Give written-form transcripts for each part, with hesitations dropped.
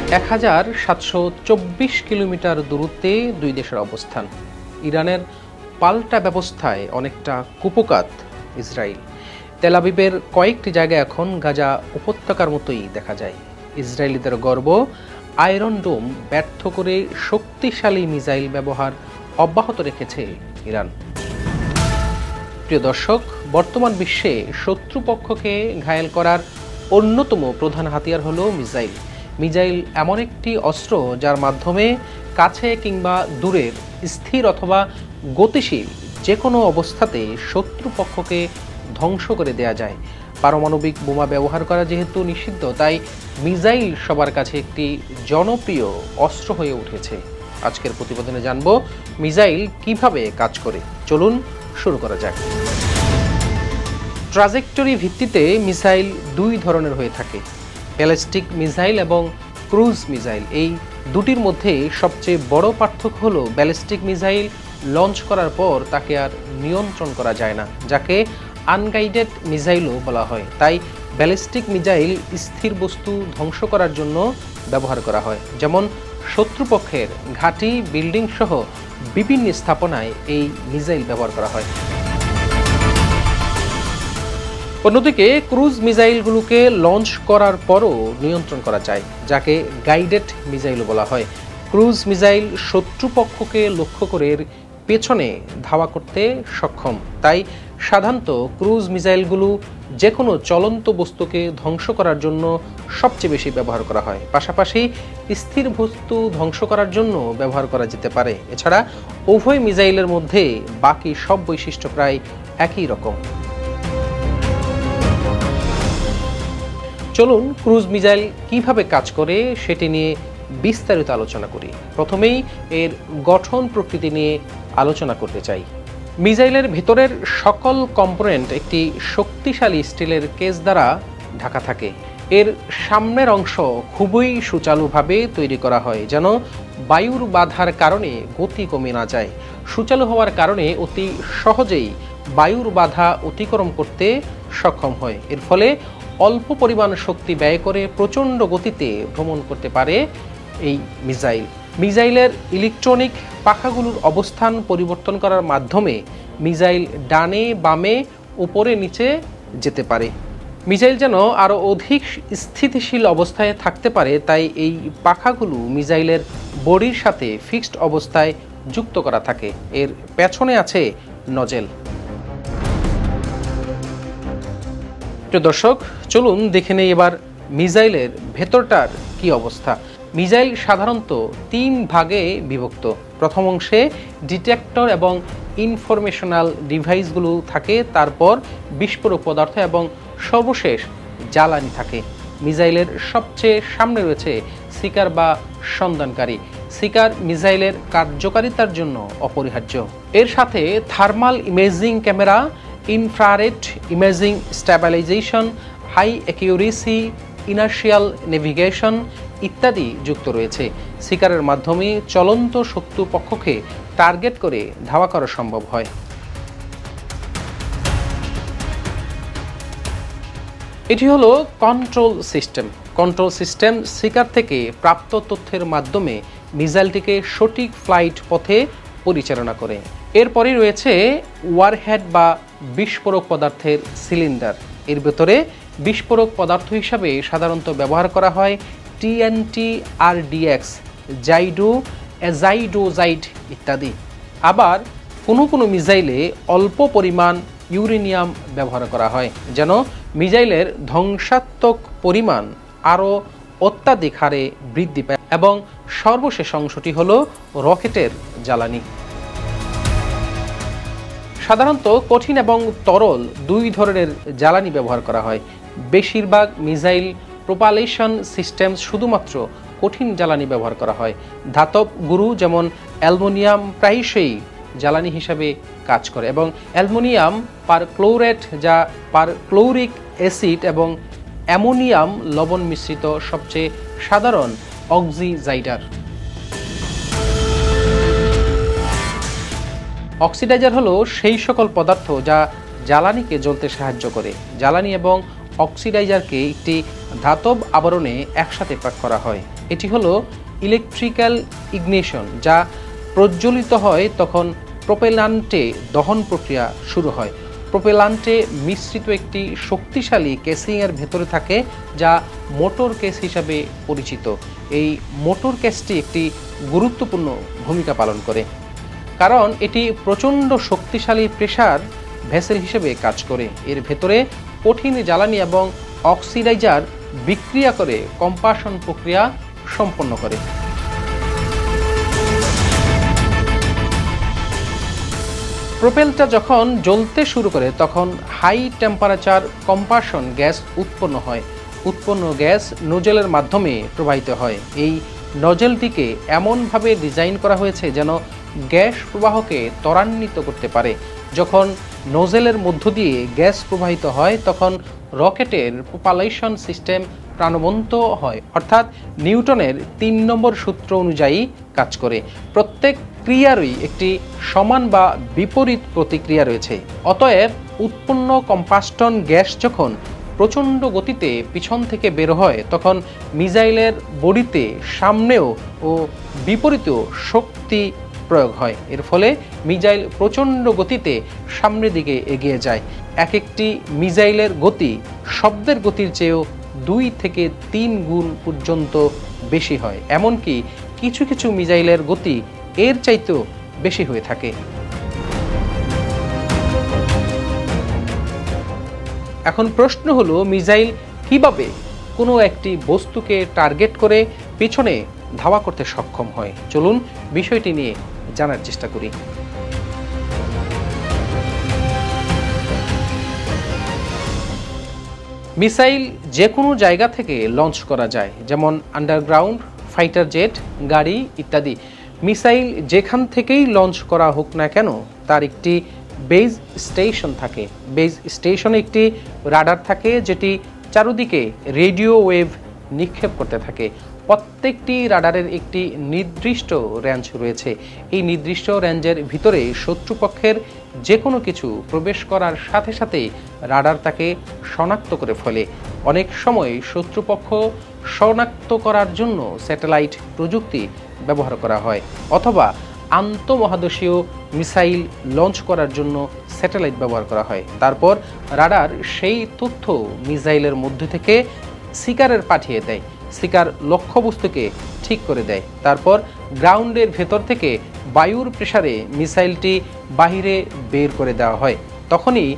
1724 kilometre দূরত্বে দুই দেশের অবস্থান। ইরানের পাল্টা ব্যবস্থায় অনেকটা কুপোকাত ইসরায়েল। তেল আবিবের কয়েকটি জায়গায় এখন গাজা উপত্যকার মতোই দেখা যায়। ইসরায়েলিদের গর্ব, আয়রন ডোম ব্যর্থ করে শক্তিশালী মিসাইল ব্যবহার অব্যাহত রেখেছে ইরান। প্রিয় দর্শক, বর্তমান বিশ্বে শত্রুপক্ষকে ঘায়েল করার অন্যতম প্রধান হাতিয়ার হলো মিসাইল। মিসাইল এমন একটি অস্ত্র যার মাধ্যমে কাছে কিংবা দূরের, স্থির অথবা গতিশীল যে কোনো অবস্থাতে শত্রুপক্ষকে ধ্বংস করে দেয়া যায়। পারমাণবিক বোমা ব্যবহার করা যেহেতু নিষিদ্ধ, তাই মিসাইল সবার কাছে একটি জনপ্রিয় অস্ত্র হয়ে উঠেছে। আজকের প্রতিবেদনে জানব মিসাইল কিভাবে কাজ করে। চলুন শুরু করা যাক। ট্রাজেক্টরি ভিত্তিতে মিসাইল দুই ধরনের হয়ে থাকে, ব্যালিস্টিক মিসাইল এবং ক্রুজ মিসাইল। এই দুটির মধ্যে সবচেয়ে বড় পার্থক্য হলো ব্যালিস্টিক মিসাইল লঞ্চ করার পর তাকে আর নিয়ন্ত্রণ করা যায় না, যাকে আনগাইডেড মিসাইলও বলা হয়। তাই ব্যালিস্টিক মিসাইল স্থির বস্তু ধ্বংস করার জন্য ব্যবহার করা হয়, যেমন শত্রুপক্ষের ঘাঁটি, বিল্ডিং সহ বিভিন্ন স্থাপনায় এই মিসাইল ব্যবহার করা হয়। অন্যদিকে ক্রুজ মিসাইলগুলোকে লঞ্চ করার পরও নিয়ন্ত্রণ করা যায়, যাকে গাইডেড মিসাইলও বলা হয়। ক্রুজ মিসাইল শত্রুপক্ষকে লক্ষ্য করে পেছনে ধাওয়া করতে সক্ষম। তাই সাধারণত ক্রুজ মিসাইলগুলো যে কোনো চলন্ত বস্তুকে ধ্বংস করার জন্য সবচেয়ে বেশি ব্যবহার করা হয়। পাশাপাশি স্থির বস্তু ধ্বংস করার জন্য ব্যবহার করা যেতে পারে। এছাড়া উভয় মিসাইলের মধ্যে বাকি সব বৈশিষ্ট্য প্রায় একই রকম। চলুন ক্রুজ মিসাইল কিভাবে কাজ করে সেটি নিয়ে বিস্তারিত আলোচনা করি। প্রথমেই এর গঠন প্রকৃতি নিয়ে আলোচনা করতে চাই। মিসাইলের ভেতরের সকল কম্পোনেন্ট একটি শক্তিশালী স্টিলের কেস দ্বারা ঢাকা থাকে। এর সামনের অংশ খুবই সুচালুভাবে তৈরি করা হয়, যেন বায়ুর বাধার কারণে গতি কমে না যায়। সুচালু হওয়ার কারণে অতি সহজেই বায়ুর বাধা অতিক্রম করতে সক্ষম হয়। এর ফলে অল্প পরিমাণ শক্তি ব্যয় করে প্রচণ্ড গতিতে ভ্রমণ করতে পারে এই মিসাইল। মিসাইলের ইলেকট্রনিক পাখাগুলোর অবস্থান পরিবর্তন করার মাধ্যমে মিসাইল ডানে, বামে, উপরে, নিচে যেতে পারে। মিসাইল যেন আরও অধিক স্থিতিশীল অবস্থায় থাকতে পারে, তাই এই পাখাগুলো মিসাইলের বডির সাথে ফিক্সড অবস্থায় যুক্ত করা থাকে। এর পেছনে আছে নজেল। প্রিয় দর্শক, চলুন দেখে নেই এবার মিসাইলের ভেতরটার কি অবস্থা। মিসাইল সাধারণত তিন ভাগে বিভক্ত। প্রথম অংশে ডিটেক্টর এবং ইনফরমেশনাল ডিভাইসগুলো থাকে, তারপর বিস্ফোরক পদার্থ এবং সর্বশেষ জ্বালানি থাকে। মিসাইলের সবচেয়ে সামনে রয়েছে সিকার বা সন্ধানকারী। সিকার মিসাইলের কার্যকারিতার জন্য অপরিহার্য। এর সাথে thermal imaging camera, infrared imaging stabilisation, high accuracy inertial navigation ইত্যাদি যুক্ত রয়েছে। সিকারের মাধ্যমে চলন্ত শত্রুপক্ষকে টার্গেট করে ধাওয়া করা সম্ভব হয়। এটি হলো control system. Control system seeker থেকে প্রাপ্ত তথ্যের মাধ্যমে মিসাইলটিকে সঠিক ফ্লাইট পথে পরিচালনা করে। এরপরই রয়েছে ওয়ারহেড বা বিস্ফোরক পদার্থের সিলিন্ডার। এর ভেতরে বিস্ফোরক পদার্থ হিসাবে সাধারণত ব্যবহার করা হয় TNT, RDX, জাইডো, অ্যাজাইডোজাইড ইত্যাদি। আবার কোনো মিসাইলে অল্প পরিমাণ ইউরেনিয়াম ব্যবহার করা হয়, যেন মিসাইলের ধ্বংসাত্মক পরিমাণ আরও অত্যাধিক হারে বৃদ্ধি পায়। এবং সর্বশেষ অংশটি হলো রকেটের জ্বালানি। সাধারণত কঠিন এবং তরল দুই ধরনের জ্বালানি ব্যবহার করা হয়। বেশিরভাগ মিসাইল প্রোপালেশন সিস্টেম শুধুমাত্র কঠিন জ্বালানি ব্যবহার করা হয়। ধাতব গুরু যেমন অ্যালুমিনিয়াম প্রায়শই জ্বালানি হিসাবে কাজ করে, এবং অ্যালুমিনিয়াম পারক্লোরেট, যা পারক্লোরিক অ্যাসিড এবং অ্যামোনিয়াম লবণ মিশ্রিত সবচেয়ে সাধারণ অক্সিডাইজার। অক্সিডাইজার হলো সেই সকল পদার্থ যা জ্বালানিকে জ্বলতে সাহায্য করে। জ্বালানি এবং অক্সিডাইজারকে একটি ধাতব আবরণে একসাথে প্যাক করা হয়। এটি হলো ইলেকট্রিক্যাল ইগনিশন, যা প্রজ্বলিত হয় তখন প্রোপেলান্টে দহন প্রক্রিয়া শুরু হয়। প্রোপেলান্টে মিশ্রিত একটি শক্তিশালী কেসিংয়ের ভেতরে থাকে, যা মোটর কেস হিসাবে পরিচিত। এই মোটর কেসটি একটি গুরুত্বপূর্ণ ভূমিকা পালন করে, কারণ এটি প্রচণ্ড শক্তিশালী প্রেসার ভেসেল হিসেবে কাজ করে। এর ভেতরে কঠিন জ্বালানি এবং অক্সিডাইজার বিক্রিয়া করে কম্পাশন প্রক্রিয়া সম্পন্ন করে। প্রোপেলটা যখন জ্বলতে শুরু করে তখন হাই টেম্পারেচার কম্পাশন গ্যাস উৎপন্ন হয়। উৎপন্ন গ্যাস নোজেলের মাধ্যমে প্রবাহিত হয়। এই নজেলটিকে এমনভাবে ডিজাইন করা হয়েছে যেন গ্যাস প্রবাহকে ত্বরান্বিত করতে পারে। যখন নোজেলের মধ্য দিয়ে গ্যাস প্রবাহিত হয় তখন রকেটের প্রোপালশন সিস্টেম প্রাণবন্ত হয়, অর্থাৎ নিউটনের ৩ নম্বর সূত্র অনুযায়ী কাজ করে। প্রত্যেক ক্রিয়ারই একটি সমান বা বিপরীত প্রতিক্রিয়া রয়েছে। অতএব উৎপন্ন কম্পাস্টন গ্যাস যখন প্রচণ্ড গতিতে পিছন থেকে বের হয় তখন মিসাইলের বডিতে সামনেও ও বিপরীতেও শক্তি প্রয়োগ হয়। এর ফলে মিসাইল প্রচণ্ড গতিতে সামনের দিকে এগিয়ে যায়। এক একটি মিসাইলের গতি শব্দের গতির চেয়েও ২ থেকে ৩ গুণ পর্যন্ত বেশি হয়। এমনকি কিছু কিছু মিসাইলের গতি এর চাইতেও বেশি হয়ে থাকে। এখন প্রশ্ন হলো, মিসাইল কিভাবে কোনো একটি বস্তুকে টার্গেট করে পেছনে ধাওয়া করতে সক্ষম হয়? চলুন বিষয়টি নিয়ে জানার চেষ্টা করি। মিসাইল যে কোনো জায়গা থেকে লঞ্চ করা যায়, যেমন আন্ডারগ্রাউন্ড, ফাইটার জেট, গাড়ি ইত্যাদি। মিসাইল যেখান থেকেই লঞ্চ করা হোক না কেন তার একটি বেজ স্টেশন থাকে। বেজ স্টেশনে একটি রাডার থাকে যেটি চারদিকে রেডিও ওয়েভ নিক্ষেপ করতে থাকে। প্রত্যেকটি রাডারের একটি নির্দিষ্ট রেঞ্জ রয়েছে। এই নির্দিষ্ট রেঞ্জের ভিতরে শত্রুপক্ষের যে কোনো কিছু প্রবেশ করার সাথে সাথেই রাডার তাকে শনাক্ত করে ফেলে। অনেক সময় শত্রুপক্ষ শনাক্ত করার জন্য স্যাটেলাইট প্রযুক্তি ব্যবহার করা হয়, অথবা আন্তঃমহাদেশীয় মিসাইল লঞ্চ করার জন্য স্যাটেলাইট ব্যবহার করা হয়। তারপর রাডার সেই তথ্য মিসাইলের মধ্যে থেকে শিকারের পাঠিয়ে দেয়। শিকার লক্ষ্যবস্তুকে ঠিক করে দেয়। তারপর গ্রাউন্ডের ভেতর থেকে বায়ুর প্রেসারে মিসাইলটি বাহিরে বের করে দেওয়া হয়। তখনই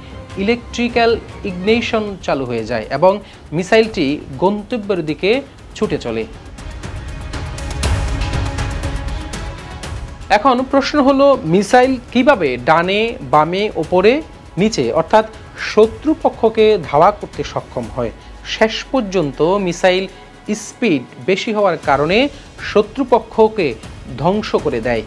ইলেকট্রিক্যাল ইগনিশন চালু হয়ে যায় এবং মিসাইলটি গন্তব্যের দিকে ছুটে চলে। এখন প্রশ্ন হলো, মিসাইল কিভাবে ডানে, বামে, ওপরে, নিচে অর্থাৎ শত্রুপক্ষকে ধাওয়া করতে সক্ষম হয়? শেষ পর্যন্ত মিসাইল স্পিড বেশি হওয়ার কারণে শত্রুপক্ষকে ধ্বংস করে দেয়।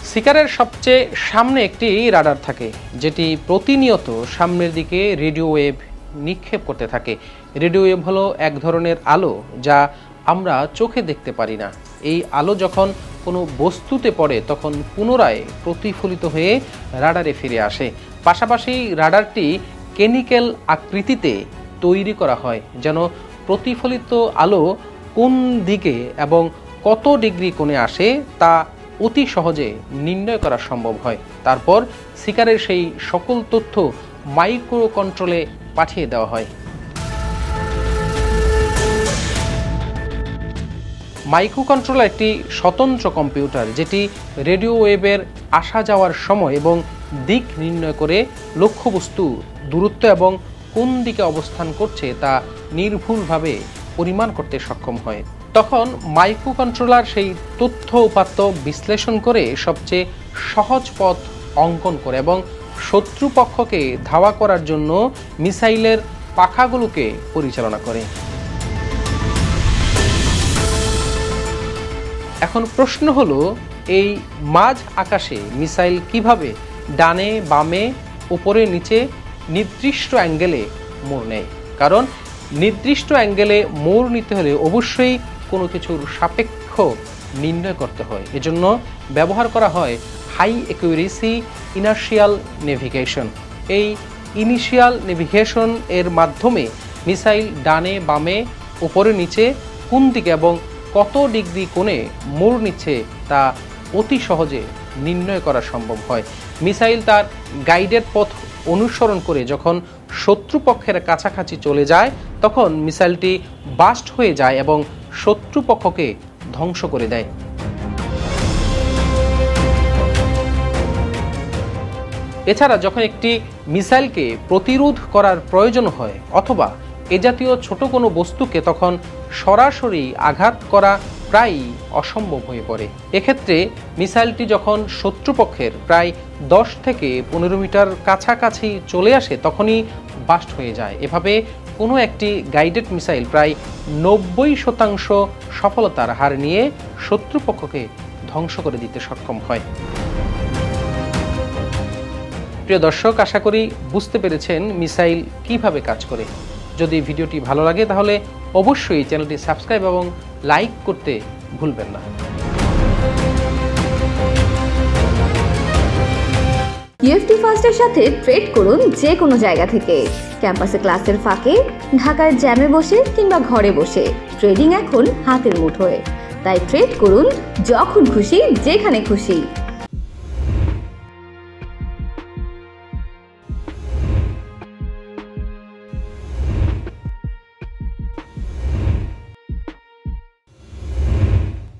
শিকারের সবচেয়ে সামনে একটি রাডার থাকে, যেটি প্রতিনিয়ত সামনের দিকে রেডিও ওয়েভ নিক্ষেপ করতে থাকে। রেডিও ওয়েভ হলো এক ধরনের আলো যা আমরা চোখে দেখতে পারি না। এই আলো যখন কোনো বস্তুতে পড়ে তখন পুনরায় প্রতিফলিত হয়ে রাডারে ফিরে আসে। পাশাপাশি রাডারটি কেমিক্যাল আকৃতিতে তৈরি করা হয় যেন প্রতিফলিত আলো কোন দিকে এবং কত ডিগ্রি কোণে আসে তা অতি সহজে নির্ণয় করা সম্ভব হয়। তারপর শিকারের সেই সকল তথ্য মাইক্রো কন্ট্রোলে পাঠিয়ে দেওয়া হয়। মাইক্রো কন্ট্রোলার একটি স্বতন্ত্র কম্পিউটার যেটি রেডিও ওয়েভের আসা যাওয়ার সময় এবং দিক নির্ণয় করে লক্ষ্যবস্তু দূরত্ব এবং কোন দিকে অবস্থান করছে তা নির্ভুলভাবে পরিমাণ করতে সক্ষম হয়। তখন মাইক্রো কন্ট্রোলার সেই তথ্য উপাত্ত বিশ্লেষণ করে সবচেয়ে সহজ পথ অঙ্কন করে এবং শত্রুপক্ষকে ধাওয়া করার জন্য মিসাইলের পাখাগুলোকে পরিচালনা করে। এখন প্রশ্ন হলো, এই মাঝ আকাশে মিসাইল কিভাবে ডানে, বামে, উপরে, নিচে নির্দিষ্ট অ্যাঙ্গেলে মোড় নেয়? কারণ নির্দিষ্ট অ্যাঙ্গেলে মোড় নিতে হলে অবশ্যই কোনো কিছুর সাপেক্ষ নির্ণয় করতে হয়। এজন্য ব্যবহার করা হয় হাই অ্যাকুরেসি ইনার্শিয়াল নেভিগেশন। এই ইনিশিয়াল নেভিগেশন এর মাধ্যমে মিসাইল ডানে বামে উপরে নিচে কোন দিকে এবং কত ডিগ্রি কোণে মোড় নিচ্ছে তা অতি সহজে নির্ণয় করা সম্ভব হয়। মিসাইল তার গাইডেড পথ অনুসরণ করে যখন শত্রুপক্ষের কাছাকাছি চলে যায় তখন মিসাইলটি বাস্ট হয়ে যায় এবং শত্রুপক্ষকে ধ্বংস করে দেয়। এছাড়া যখন একটি মিসাইলকে প্রতিরোধ করার প্রয়োজন হয় অথবা এ জাতীয় ছোট কোনো বস্তুকে তখন সরাসরি আঘাত করা প্রায়ই অসম্ভব হয়ে পড়ে। এক্ষেত্রে মিসাইলটি যখন শত্রুপক্ষের প্রায় 10 থেকে 15 মিটার কাছাকাছি চলে আসে তখনই বাস্ট হয়ে যায়। এভাবে কোনো একটি গাইডেড মিসাইল প্রায় 90% সফলতার হার নিয়ে শত্রুপক্ষকে ধ্বংস করে দিতে সক্ষম হয়। প্রিয় দর্শক, আশা করি বুঝতে পেরেছেন মিসাইল কিভাবে কাজ করে। যদি ভিডিওটি ভালো লাগে তাহলে অবশ্যই চ্যানেলটি সাবস্ক্রাইব এবং লাইক করতে ভুলবেন না। ইউএফটি ফার্স্টের সাথে ট্রেড করুন যে কোনো জায়গা থেকে। ক্যাম্পাসে ক্লাসের ফাঁকে, ঢাকার জ্যামে বসে কিংবা ঘরে বসে ট্রেডিং এখন হাতের মুঠোয়। তাই ট্রেড করুন যখন খুশি যেখানে খুশি।